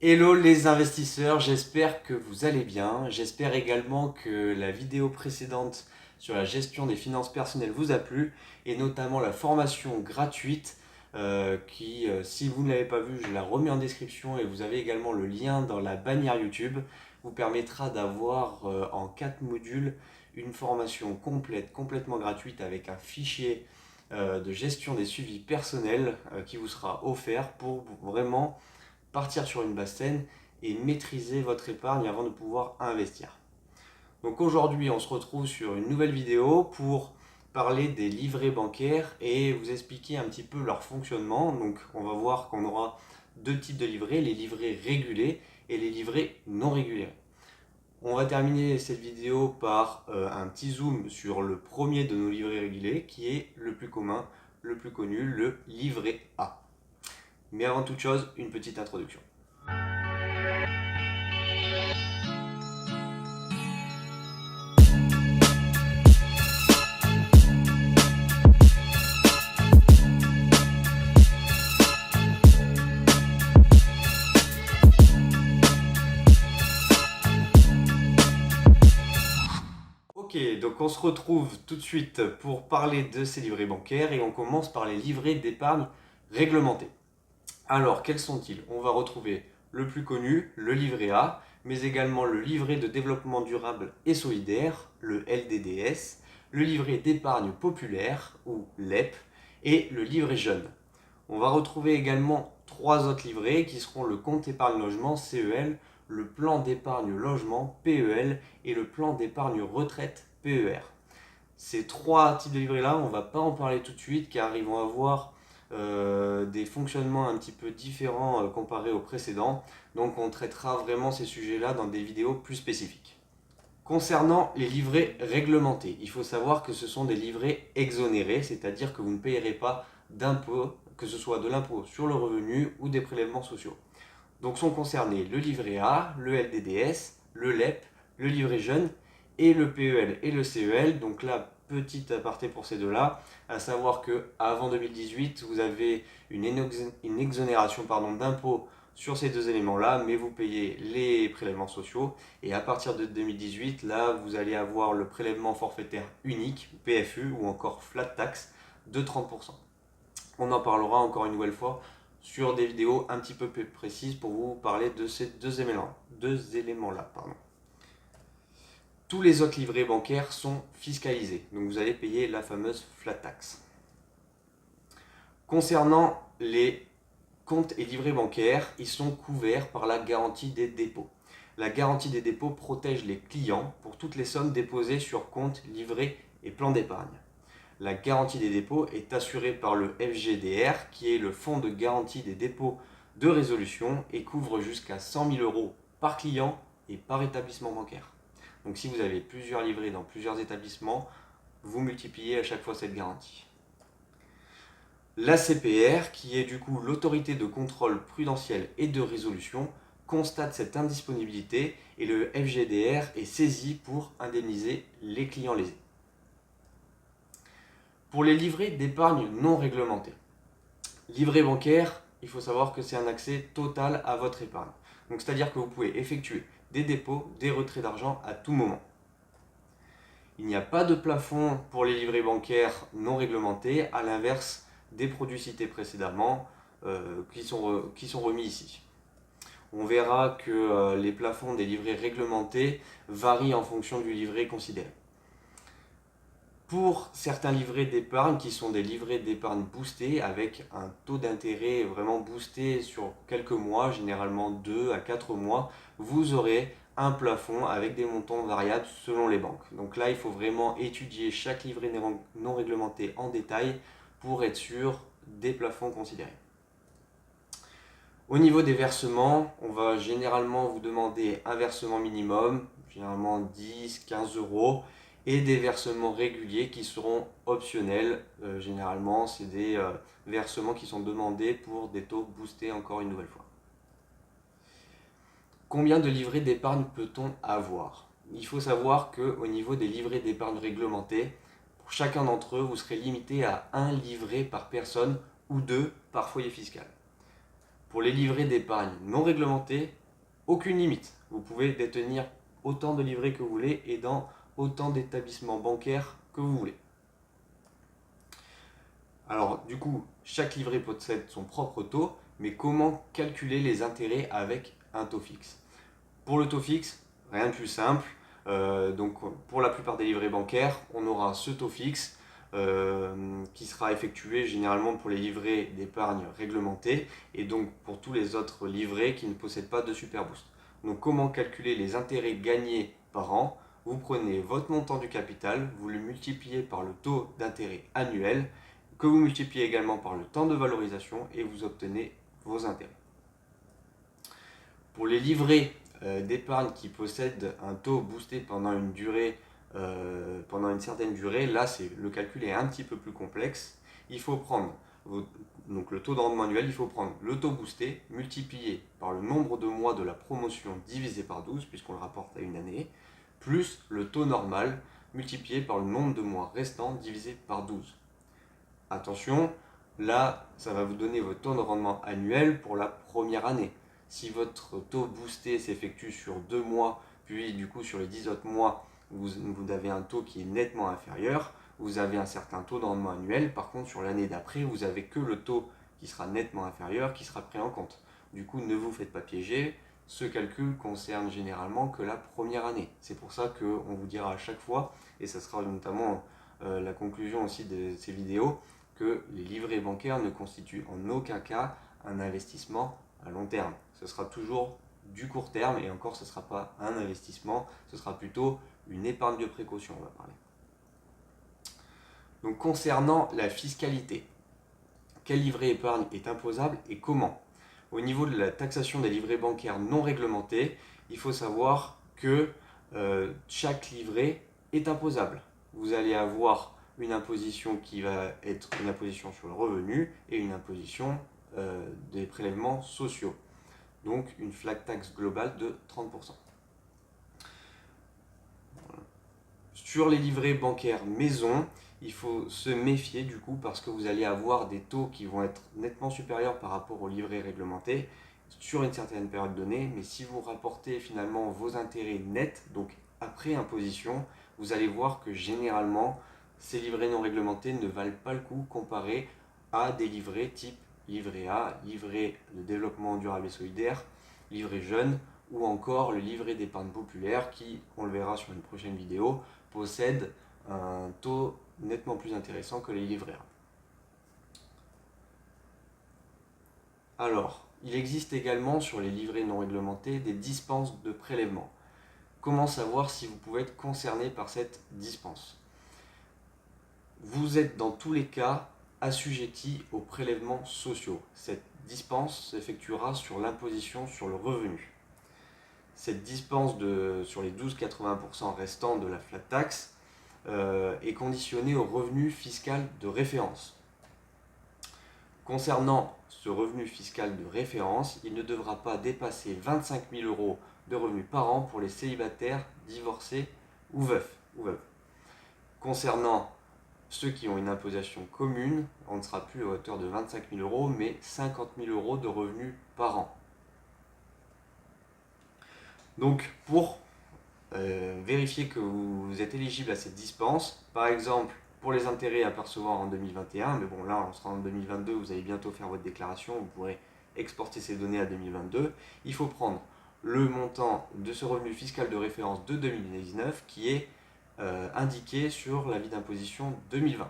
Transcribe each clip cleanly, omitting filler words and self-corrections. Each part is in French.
Hello les investisseurs, j'espère que vous allez bien. J'espère également que la vidéo précédente sur la gestion des finances personnelles vous a plu et notamment la formation gratuite qui, si vous ne l'avez pas vue, je la remets en description et vous avez également le lien dans la bannière YouTube, vous permettra d'avoir en 4 modules une formation complète, complètement gratuite avec un fichier de gestion des suivis personnels qui vous sera offert pour vraiment partir sur une base saine et maîtriser votre épargne avant de pouvoir investir. Donc aujourd'hui, on se retrouve sur une nouvelle vidéo pour parler des livrets bancaires et vous expliquer un petit peu leur fonctionnement. Donc on va voir qu'on aura deux types de livrets, les livrets régulés et les livrets non régulés. On va terminer cette vidéo par un petit zoom sur le premier de nos livrets régulés qui est le plus commun, le plus connu, le livret A. Mais avant toute chose, une petite introduction. Ok, donc on se retrouve tout de suite pour parler de ces livrets bancaires et on commence par les livrets d'épargne réglementés. Alors, quels sont-ils? On va retrouver le plus connu, le livret A, mais également le livret de développement durable et solidaire, le LDDS, le livret d'épargne populaire, ou LEP, et le livret jeune. On va retrouver également trois autres livrets qui seront le compte épargne logement, CEL, le plan d'épargne logement, PEL, et le plan d'épargne retraite, PER. Ces trois types de livrets-là, on ne va pas en parler tout de suite car ils vont avoir des fonctionnements un petit peu différents comparés aux précédents. Donc on traitera vraiment ces sujets-là dans des vidéos plus spécifiques. Concernant les livrets réglementés, il faut savoir que ce sont des livrets exonérés, c'est-à-dire que vous ne payerez pas d'impôt, que ce soit de l'impôt sur le revenu ou des prélèvements sociaux. Donc sont concernés le livret A, le LDDS, le LEP, le livret jeune et le PEL et le CEL. Donc là, petite aparté pour ces deux-là, à savoir qu'avant 2018, vous avez une exonération d'impôt sur ces deux éléments-là, mais vous payez les prélèvements sociaux. Et à partir de 2018, là, vous allez avoir le prélèvement forfaitaire unique, PFU, ou encore flat tax de 30%. On en parlera encore une nouvelle fois sur des vidéos un petit peu plus précises pour vous parler de ces deux éléments-là. Tous les autres livrets bancaires sont fiscalisés, donc vous allez payer la fameuse flat tax. Concernant les comptes et livrets bancaires, ils sont couverts par la garantie des dépôts. La garantie des dépôts protège les clients pour toutes les sommes déposées sur compte, livret et plan d'épargne. La garantie des dépôts est assurée par le FGDR, qui est le Fonds de garantie des dépôts de résolution et couvre jusqu'à 100 000 euros par client et par établissement bancaire. Donc si vous avez plusieurs livrets dans plusieurs établissements, vous multipliez à chaque fois cette garantie. L'ACPR, qui est du coup l'autorité de contrôle prudentiel et de résolution, constate cette indisponibilité et le FGDR est saisi pour indemniser les clients lésés. Pour les livrets d'épargne non réglementés, livret bancaire, il faut savoir que c'est un accès total à votre épargne. Donc c'est-à-dire que vous pouvez effectuer des dépôts, des retraits d'argent à tout moment. Il n'y a pas de plafond pour les livrets bancaires non réglementés, à l'inverse des produits cités précédemment qui sont remis ici. On verra que les plafonds des livrets réglementés varient en fonction du livret considéré. Pour certains livrets d'épargne qui sont des livrets d'épargne boostés avec un taux d'intérêt vraiment boosté sur quelques mois, généralement 2 à 4 mois, vous aurez un plafond avec des montants variables selon les banques. Donc là, il faut vraiment étudier chaque livret non réglementé en détail pour être sûr des plafonds considérés. Au niveau des versements, on va généralement vous demander un versement minimum, généralement 10, 15 euros, et des versements réguliers qui seront optionnels. Généralement, c'est des versements qui sont demandés pour des taux boostés encore une nouvelle fois. Combien de livrets d'épargne peut-on avoir? Il faut savoir qu'au niveau des livrets d'épargne réglementés, pour chacun d'entre eux, vous serez limité à un livret par personne ou deux par foyer fiscal. Pour les livrets d'épargne non réglementés, aucune limite. Vous pouvez détenir autant de livrets que vous voulez et dans autant d'établissements bancaires que vous voulez. Alors du coup, chaque livret possède son propre taux, mais comment calculer les intérêts avec un taux fixe? Pour le taux fixe, rien de plus simple. Donc pour la plupart des livrets bancaires, on aura ce taux fixe qui sera effectué généralement pour les livrets d'épargne réglementés et donc pour tous les autres livrets qui ne possèdent pas de Superboost. Donc comment calculer les intérêts gagnés par an? Vous prenez votre montant du capital, vous le multipliez par le taux d'intérêt annuel, que vous multipliez également par le temps de valorisation et vous obtenez vos intérêts. Pour les livrets d'épargne qui possèdent un taux boosté pendant une certaine durée, là le calcul est un petit peu plus complexe. Il faut prendre donc le taux de rendement annuel, il faut prendre le taux boosté multiplié par le nombre de mois de la promotion divisé par 12, puisqu'on le rapporte à une année, plus le taux normal multiplié par le nombre de mois restants divisé par 12. Attention, là, ça va vous donner votre taux de rendement annuel pour la première année. Si votre taux boosté s'effectue sur 2 mois, puis du coup sur les 10 autres mois, vous avez un taux qui est nettement inférieur, vous avez un certain taux de rendement annuel. Par contre, sur l'année d'après, vous n'avez que le taux qui sera nettement inférieur qui sera pris en compte. Du coup, ne vous faites pas piéger. Ce calcul concerne généralement que la première année. C'est pour ça qu'on vous dira à chaque fois, et ça sera notamment la conclusion aussi de ces vidéos, que les livrets bancaires ne constituent en aucun cas un investissement à long terme. Ce sera toujours du court terme et encore ce ne sera pas un investissement, ce sera plutôt une épargne de précaution, on va parler. Donc concernant la fiscalité, quel livret épargne est imposable et comment? Au niveau de la taxation des livrets bancaires non réglementés, il faut savoir que chaque livret est imposable. Vous allez avoir une imposition qui va être une imposition sur le revenu et une imposition des prélèvements sociaux. Donc une flat tax globale de 30%. Voilà. Sur les livrets bancaires maison, il faut se méfier du coup parce que vous allez avoir des taux qui vont être nettement supérieurs par rapport aux livrets réglementés sur une certaine période donnée, mais si vous rapportez finalement vos intérêts nets, donc après imposition, vous allez voir que généralement ces livrets non réglementés ne valent pas le coup comparé à des livrets type livret A, livret de développement durable et solidaire, livret jeune ou encore le livret d'épargne populaire qui, on le verra sur une prochaine vidéo, possède un taux nettement plus intéressant que les livrets A. Alors, il existe également sur les livrets non réglementés des dispenses de prélèvement. Comment savoir si vous pouvez être concerné par cette dispense? Vous êtes dans tous les cas assujetti aux prélèvements sociaux. Cette dispense s'effectuera sur l'imposition sur le revenu. Cette dispense sur les 12,80% restants de la flat tax est conditionnée au revenu fiscal de référence. Concernant ce revenu fiscal de référence, il ne devra pas dépasser 25 000 € de revenus par an pour les célibataires, divorcés ou veufs. Concernant ceux qui ont une imposition commune, on ne sera plus à hauteur de 25 000 € mais 50 000 € de revenus par an. Donc pour vérifier que vous êtes éligible à cette dispense, par exemple pour les intérêts à percevoir en 2021, mais bon là on sera en 2022, vous allez bientôt faire votre déclaration, vous pourrez exporter ces données à 2022, il faut prendre le montant de ce revenu fiscal de référence de 2019 qui est indiqué sur l'avis d'imposition 2020.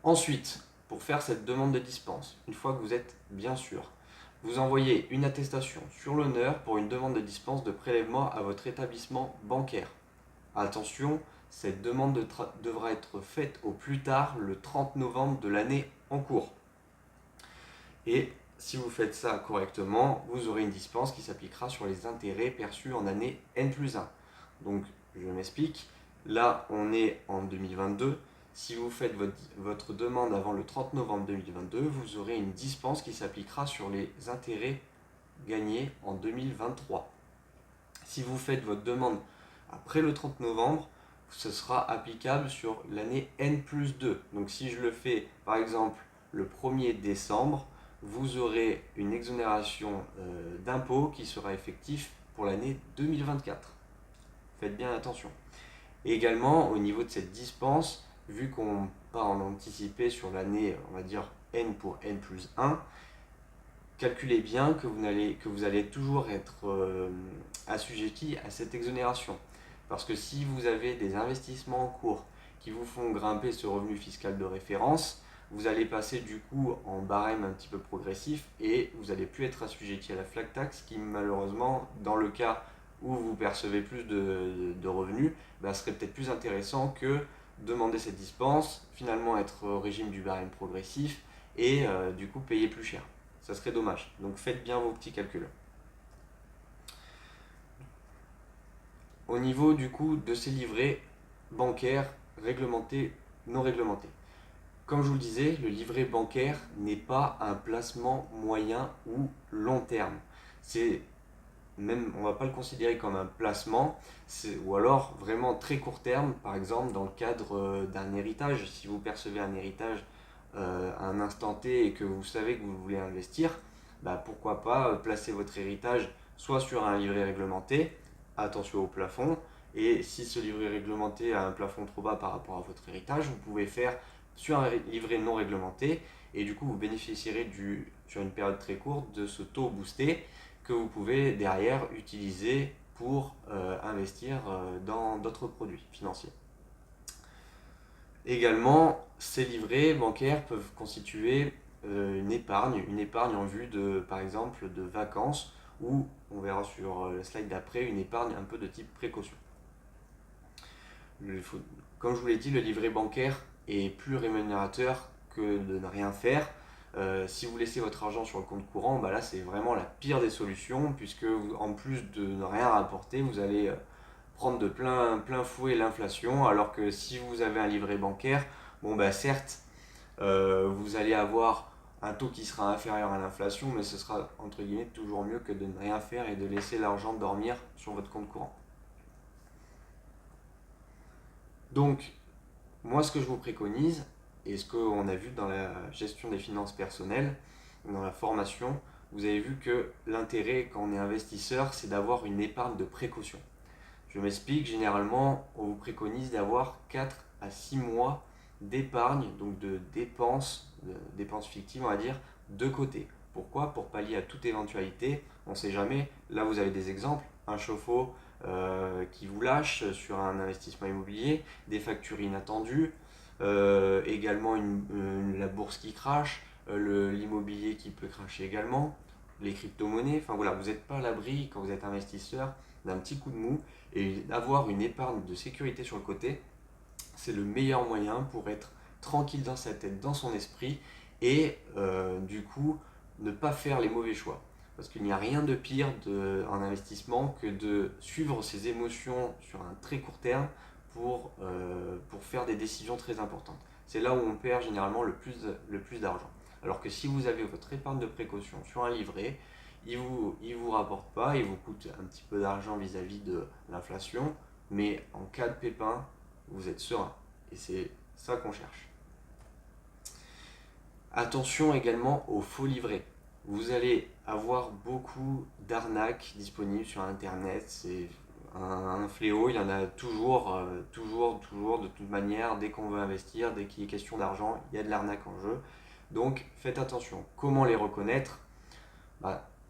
Ensuite, pour faire cette demande de dispense, une fois que vous êtes bien sûr, vous envoyez une attestation sur l'honneur pour une demande de dispense de prélèvement à votre établissement bancaire. Attention, cette demande devra être faite au plus tard le 30 novembre de l'année en cours. Et si vous faites ça correctement, vous aurez une dispense qui s'appliquera sur les intérêts perçus en année N+1. Donc, je m'explique. Là, on est en 2022. Si vous faites votre demande avant le 30 novembre 2022, vous aurez une dispense qui s'appliquera sur les intérêts gagnés en 2023. Si vous faites votre demande après le 30 novembre, ce sera applicable sur l'année N+2. Donc si je le fais par exemple le 1er décembre, vous aurez une exonération d'impôt qui sera effective pour l'année 2024. Faites bien attention. Et également, au niveau de cette dispense, vu qu'on part en anticipé sur l'année, on va dire N pour N plus 1, calculez bien que vous allez toujours être assujetti à cette exonération. Parce que si vous avez des investissements en cours qui vous font grimper ce revenu fiscal de référence, vous allez passer du coup en barème un petit peu progressif et vous n'allez plus être assujetti à la flat tax qui malheureusement, dans le cas où vous percevez plus de revenus, serait peut-être plus intéressant que demander cette dispense, finalement être au régime du barème progressif et du coup payer plus cher. Ça serait dommage. Donc faites bien vos petits calculs. Au niveau du coup de ces livrets bancaires réglementés, non réglementés. Comme je vous le disais, le livret bancaire n'est pas un placement moyen ou long terme. C'est même, on ne va pas le considérer comme un placement, ou alors vraiment très court terme, par exemple dans le cadre d'un héritage. Si vous percevez un héritage à un instant T et que vous savez que vous voulez investir, pourquoi pas placer votre héritage soit sur un livret réglementé, attention au plafond, et si ce livret réglementé a un plafond trop bas par rapport à votre héritage, vous pouvez faire sur un livret non réglementé, et du coup vous bénéficierez sur une période très courte de ce taux boosté que vous pouvez derrière utiliser pour investir dans d'autres produits financiers. Également, ces livrets bancaires peuvent constituer une épargne en vue de, par exemple, de vacances ou, on verra sur le slide d'après, une épargne un peu de type précaution. Comme je vous l'ai dit, le livret bancaire est plus rémunérateur que de ne rien faire. Si vous laissez votre argent sur le compte courant, là c'est vraiment la pire des solutions puisque en plus de ne rien rapporter, vous allez prendre de plein fouet l'inflation, alors que si vous avez un livret bancaire, certes, vous allez avoir un taux qui sera inférieur à l'inflation, mais ce sera entre guillemets toujours mieux que de ne rien faire et de laisser l'argent dormir sur votre compte courant. Donc, moi ce que je vous préconise, et ce qu'on a vu dans la gestion des finances personnelles, dans la formation, vous avez vu que l'intérêt quand on est investisseur, c'est d'avoir une épargne de précaution. Je m'explique, généralement, on vous préconise d'avoir 4 à 6 mois d'épargne, donc de dépenses fictives, on va dire, de côté. Pourquoi? Pour pallier à toute éventualité, on ne sait jamais. Là, vous avez des exemples, un chauffe-eau qui vous lâche sur un investissement immobilier, des factures inattendues, également la bourse qui crache, l'immobilier qui peut cracher également, les crypto-monnaies. Enfin voilà, vous n'êtes pas à l'abri quand vous êtes investisseur d'un petit coup de mou, et d'avoir une épargne de sécurité sur le côté, c'est le meilleur moyen pour être tranquille dans sa tête, dans son esprit, et du coup ne pas faire les mauvais choix. Parce qu'il n'y a rien de pire en investissement que de suivre ses émotions sur un très court terme pour faire des décisions très importantes. C'est là où on perd généralement le plus d'argent. Alors que si vous avez votre épargne de précaution sur un livret, il vous rapporte pas, il vous coûte un petit peu d'argent vis-à-vis de l'inflation, mais en cas de pépin, vous êtes serein. Et c'est ça qu'on cherche. Attention également aux faux livrets. Vous allez avoir beaucoup d'arnaques disponibles sur Internet. C'est un fléau, il y en a toujours, de toute manière. Dès qu'on veut investir, dès qu'il est question d'argent, il y a de l'arnaque en jeu. Donc faites attention. Comment les reconnaître?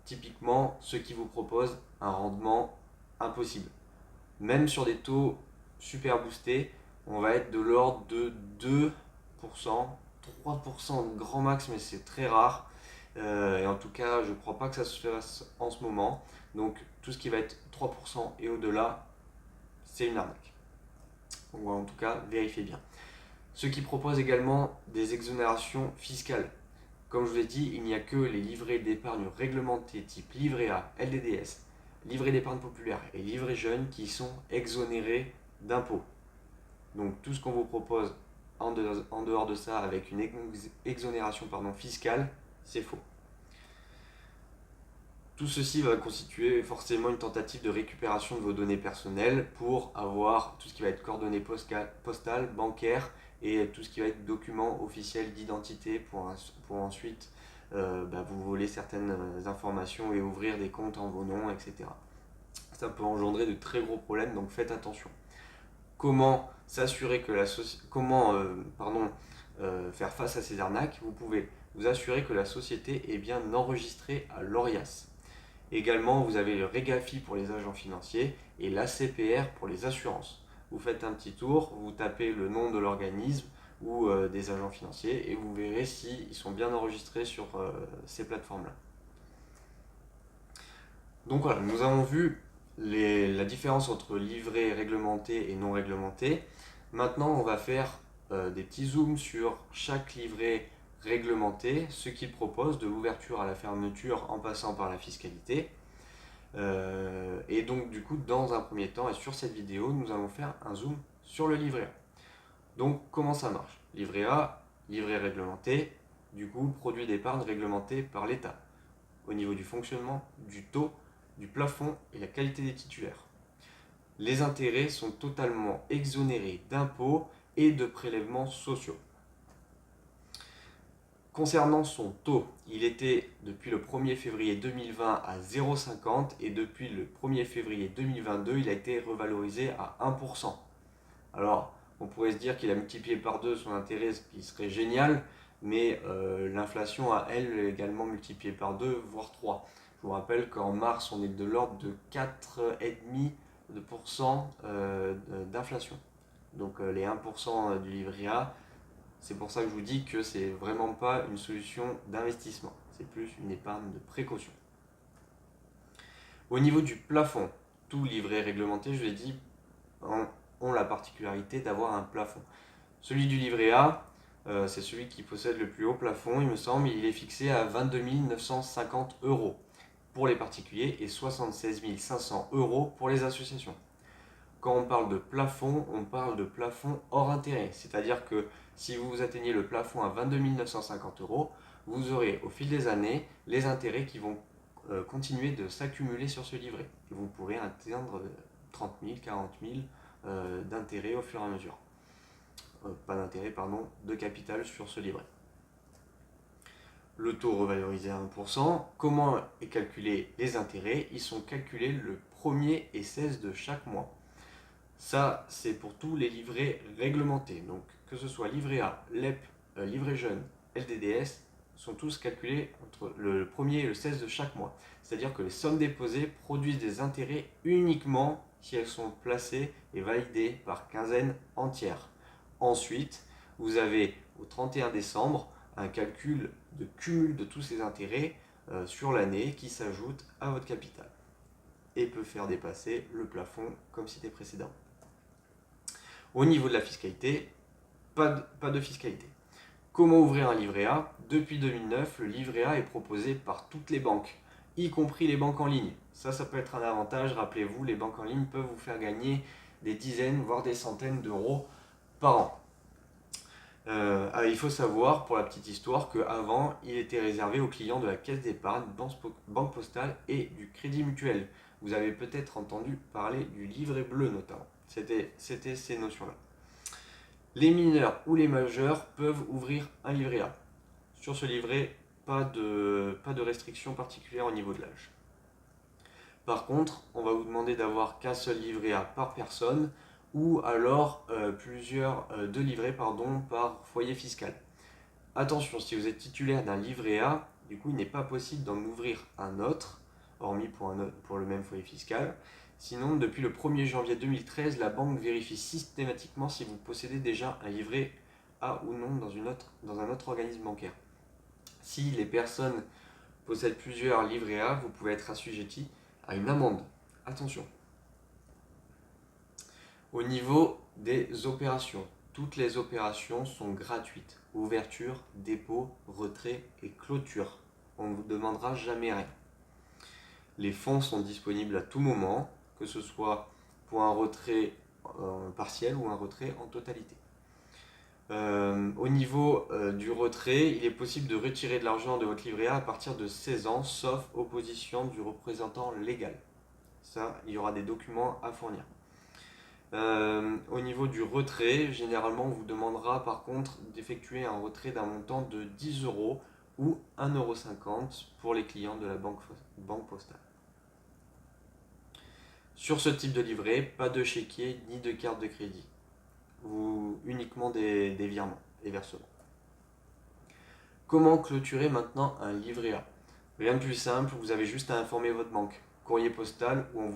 Typiquement, ceux qui vous proposent un rendement impossible. Même sur des taux super boostés, on va être de l'ordre de 2%, 3% grand max, mais c'est très rare. Et en tout cas, je ne crois pas que ça se fasse en ce moment. Donc tout ce qui va être 3% et au-delà, c'est une arnaque. Ou en tout cas, vérifiez bien. Ceux qui proposent également des exonérations fiscales. Comme je vous l'ai dit, il n'y a que les livrets d'épargne réglementés type livret A, LDDS, livret d'épargne populaire et livret jeune qui sont exonérés d'impôts. Donc tout ce qu'on vous propose en dehors de ça avec une exonération fiscale, c'est faux. Tout ceci va constituer forcément une tentative de récupération de vos données personnelles pour avoir tout ce qui va être coordonnées postales, bancaires et tout ce qui va être documents officiels d'identité pour ensuite vous voler certaines informations et ouvrir des comptes en vos noms, etc. Ça peut engendrer de très gros problèmes, donc faites attention. Comment s'assurer que faire face à ces arnaques? Vous pouvez vous assurer que la société est bien enregistrée à l'ORIAS. Également, vous avez le REGAFI pour les agents financiers et l'ACPR pour les assurances. Vous faites un petit tour, vous tapez le nom de l'organisme ou des agents financiers et vous verrez s'ils sont bien enregistrés sur ces plateformes-là. Donc voilà, nous avons vu la différence entre livret réglementé et non réglementé. Maintenant, on va faire des petits zooms sur chaque livret réglementé, ce qu'il propose, de l'ouverture à la fermeture en passant par la fiscalité. Et donc du coup, dans un premier temps et sur cette vidéo, nous allons faire un zoom sur le livret A. Donc comment ça marche? Livret A, livret réglementé, du coup produit d'épargne réglementé par l'État, au niveau du fonctionnement, du taux, du plafond et la qualité des titulaires. Les intérêts sont totalement exonérés d'impôts et de prélèvements sociaux. Concernant son taux, il était depuis le 1er février 2020 à 0,50 et depuis le 1er février 2022, il a été revalorisé à 1%. Alors, on pourrait se dire qu'il a multiplié par 2 son intérêt, ce qui serait génial, mais l'inflation a, elle, également multiplié par 2, voire 3. Je vous rappelle qu'en mars, on est de l'ordre de 4,5% d'inflation. Donc les 1% du livret A, c'est pour ça que je vous dis que c'est vraiment pas une solution d'investissement, c'est plus une épargne de précaution. Au niveau du plafond, tout livret réglementé, je l'ai dit, ont la particularité d'avoir un plafond. Celui du livret A, c'est celui qui possède le plus haut plafond, il me semble, il est fixé à 22 950 € pour les particuliers et 76 500 € pour les associations. Quand on parle de plafond hors intérêt. C'est-à-dire que si vous atteignez le plafond à 22 950 €, vous aurez au fil des années les intérêts qui vont continuer de s'accumuler sur ce livret. Et vous pourrez atteindre 30 000, 40 000 d'intérêts au fur et à mesure. De capital sur ce livret. Le taux revalorisé à 1%. Comment est calculé les intérêts? Ils sont calculés le 1er et 16 de chaque mois. Ça, c'est pour tous les livrets réglementés. Donc, que ce soit livret A, LEP, livret jeune, LDDS, sont tous calculés entre le 1er et le 16 de chaque mois. C'est-à-dire que les sommes déposées produisent des intérêts uniquement si elles sont placées et validées par quinzaine entière. Ensuite, vous avez au 31 décembre un calcul de cumul de tous ces intérêts sur l'année qui s'ajoute à votre capital et peut faire dépasser le plafond comme cité précédemment. Au niveau de la fiscalité, pas de fiscalité. Comment ouvrir un livret A? Depuis 2009, le livret A est proposé par toutes les banques, y compris les banques en ligne. Ça peut être un avantage. Rappelez-vous, les banques en ligne peuvent vous faire gagner des dizaines, voire des centaines d'euros par an. Il faut savoir, pour la petite histoire, qu'avant, il était réservé aux clients de la Caisse d'épargne, Banque Postale et du Crédit Mutuel. Vous avez peut-être entendu parler du livret bleu notamment. C'était ces notions-là. Les mineurs ou les majeurs peuvent ouvrir un livret A. Sur ce livret, pas de restriction particulière au niveau de l'âge. Par contre, on va vous demander d'avoir qu'un seul livret A par personne ou alors deux livrets par foyer fiscal. Attention, si vous êtes titulaire d'un livret A, du coup il n'est pas possible d'en ouvrir un autre, hormis pour le même foyer fiscal. Sinon, depuis le 1er janvier 2013, la banque vérifie systématiquement si vous possédez déjà un livret A ou non dans un autre organisme bancaire. Si les personnes possèdent plusieurs livrets A, vous pouvez être assujetti à une amende. Attention. Au niveau des opérations, toutes les opérations sont gratuites. Ouverture, dépôt, retrait et clôture. On ne vous demandera jamais rien. Les fonds sont disponibles à tout moment, que ce soit pour un retrait partiel ou un retrait en totalité. Au niveau du retrait, il est possible de retirer de l'argent de votre livret A à partir de 16 ans, sauf opposition du représentant légal. Ça, il y aura des documents à fournir. Au niveau du retrait, généralement, on vous demandera par contre d'effectuer un retrait d'un montant de 10 € ou 1,50 € pour les clients de la banque postale. Sur ce type de livret, pas de chéquier ni de carte de crédit, ou uniquement des virements, des versements. Comment clôturer maintenant un livret A? Rien de plus simple, vous avez juste à informer votre banque. Courrier postal ou en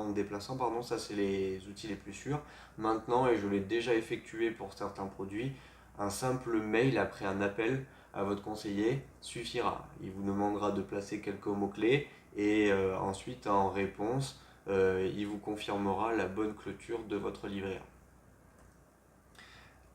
déplaçant, ça c'est les outils les plus sûrs. Maintenant, et je l'ai déjà effectué pour certains produits, un simple mail après un appel à votre conseiller suffira. Il vous demandera de placer quelques mots-clés et ensuite en réponse, il vous confirmera la bonne clôture de votre livret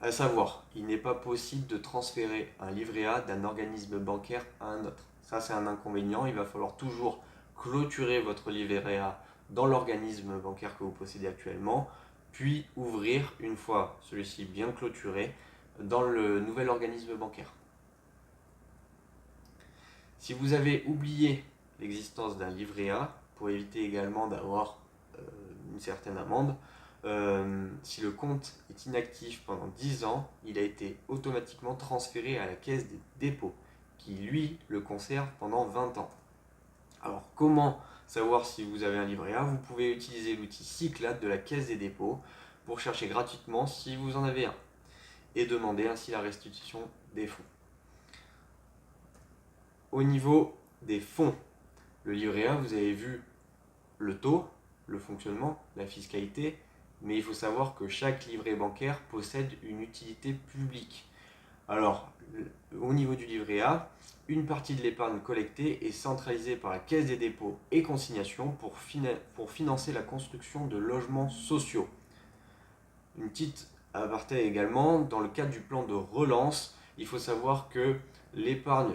A. À savoir, il n'est pas possible de transférer un livret A d'un organisme bancaire à un autre. Ça, c'est un inconvénient. Il va falloir toujours clôturer votre livret A dans l'organisme bancaire que vous possédez actuellement, puis ouvrir, une fois celui-ci bien clôturé, dans le nouvel organisme bancaire. Si vous avez oublié l'existence d'un livret A, pour éviter également d'avoir une certaine amende, si le compte est inactif pendant 10 ans, il a été automatiquement transféré à la caisse des dépôts, qui lui le conserve pendant 20 ans. Alors comment savoir si vous avez un livret A? Vous pouvez utiliser l'outil Cyclade de la caisse des dépôts pour chercher gratuitement si vous en avez un et demander ainsi la restitution des fonds. Au niveau des fonds, le livret A, vous avez vu le taux, le fonctionnement, la fiscalité, mais il faut savoir que chaque livret bancaire possède une utilité publique. Alors, au niveau du livret A, une partie de l'épargne collectée est centralisée par la Caisse des dépôts et consignations pour financer la construction de logements sociaux. Une petite aparté également, dans le cadre du plan de relance, il faut savoir que l'épargne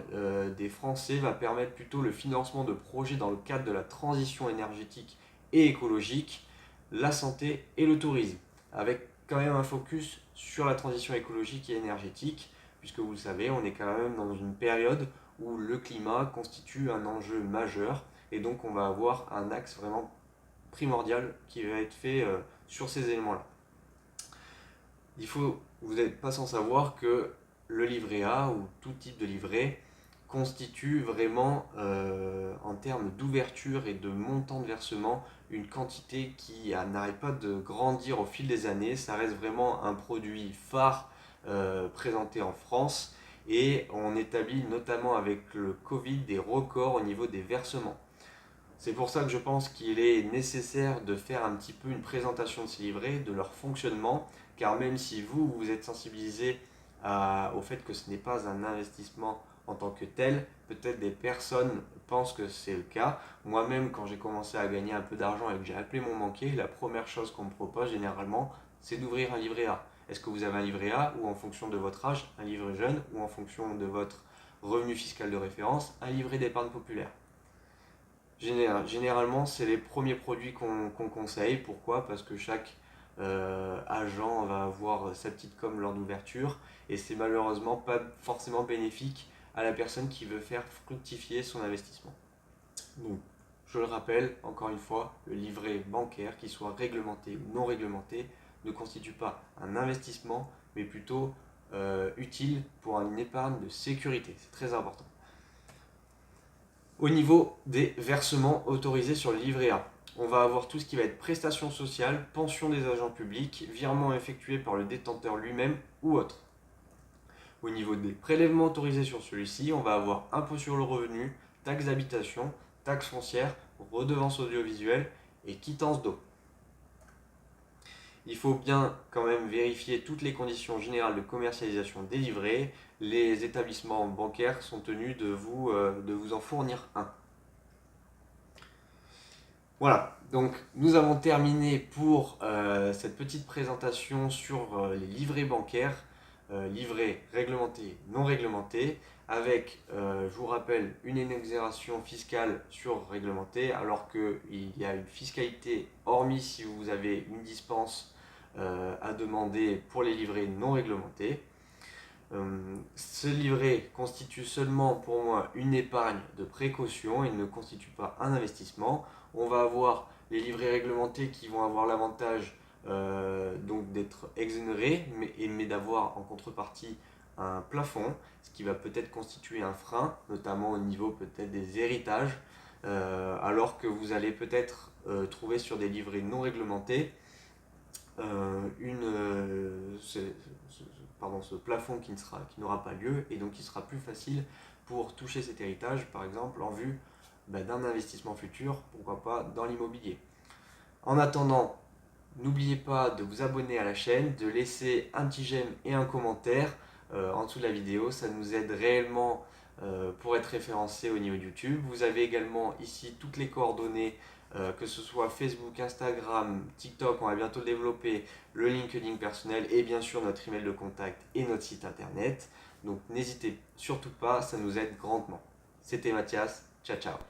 des Français va permettre plutôt le financement de projets dans le cadre de la transition énergétique et écologique, la santé et le tourisme, avec quand même un focus sur la transition écologique et énergétique, puisque vous le savez, on est quand même dans une période où le climat constitue un enjeu majeur, et donc on va avoir un axe vraiment primordial qui va être fait sur ces éléments-là. Vous n'êtes pas sans savoir que le livret A ou tout type de livret constitue vraiment, en termes d'ouverture et de montant de versement, une quantité qui n'arrête pas de grandir au fil des années. Ça reste vraiment un produit phare présenté en France et on établit notamment avec le Covid des records au niveau des versements. C'est pour ça que je pense qu'il est nécessaire de faire un petit peu une présentation de ces livrets, de leur fonctionnement, car même si vous êtes sensibilisé au fait que ce n'est pas un investissement en tant que tel, peut-être des personnes pensent que c'est le cas. Moi-même, quand j'ai commencé à gagner un peu d'argent et que j'ai appelé mon banquier, la première chose qu'on me propose généralement, c'est d'ouvrir un livret A. Est-ce que vous avez un livret A ou en fonction de votre âge, un livret jeune ou en fonction de votre revenu fiscal de référence, un livret d'épargne populaire? Généralement, c'est les premiers produits qu'on conseille. Pourquoi? Parce que chaque agent va avoir sa petite com lors d'ouverture et c'est malheureusement pas forcément bénéfique à la personne qui veut faire fructifier son investissement. Donc, je le rappelle encore une fois, le livret bancaire, qu'il soit réglementé ou non réglementé, ne constitue pas un investissement, mais plutôt utile pour une épargne de sécurité. C'est très important. Au niveau des versements autorisés sur le livret A, on va avoir tout ce qui va être prestations sociales, pension des agents publics, virements effectués par le détenteur lui-même ou autre. Au niveau des prélèvements autorisés sur celui-ci, on va avoir impôt sur le revenu, taxe d'habitation, taxe foncière, redevance audiovisuelle et quittance d'eau. Il faut bien quand même vérifier toutes les conditions générales de commercialisation des livrets. Les établissements bancaires sont tenus de vous en fournir un. Voilà, donc nous avons terminé pour cette petite présentation sur les livrets bancaires, livrets réglementés, non réglementés, avec, je vous rappelle, une exonération fiscale sur réglementé, alors qu'il y a une fiscalité, hormis si vous avez une dispense à demander pour les livrets non réglementés. Ce livret constitue seulement pour moi une épargne de précaution, il ne constitue pas un investissement. On va avoir les livrets réglementés qui vont avoir l'avantage donc d'être exonérés, mais d'avoir en contrepartie un plafond, ce qui va peut-être constituer un frein, notamment au niveau peut-être des héritages, alors que vous allez peut-être trouver sur des livrets non réglementés ce plafond qui n'aura pas lieu et donc il sera plus facile pour toucher cet héritage, par exemple en vue d'un investissement futur, pourquoi pas dans l'immobilier. En attendant, n'oubliez pas de vous abonner à la chaîne, de laisser un petit j'aime et un commentaire en dessous de la vidéo, ça nous aide réellement pour être référencé au niveau de YouTube. Vous avez également ici toutes les coordonnées, que ce soit Facebook, Instagram, TikTok, on va bientôt le développer, le LinkedIn personnel et bien sûr notre email de contact et notre site internet. Donc n'hésitez surtout pas, ça nous aide grandement. C'était Mathias, ciao ciao.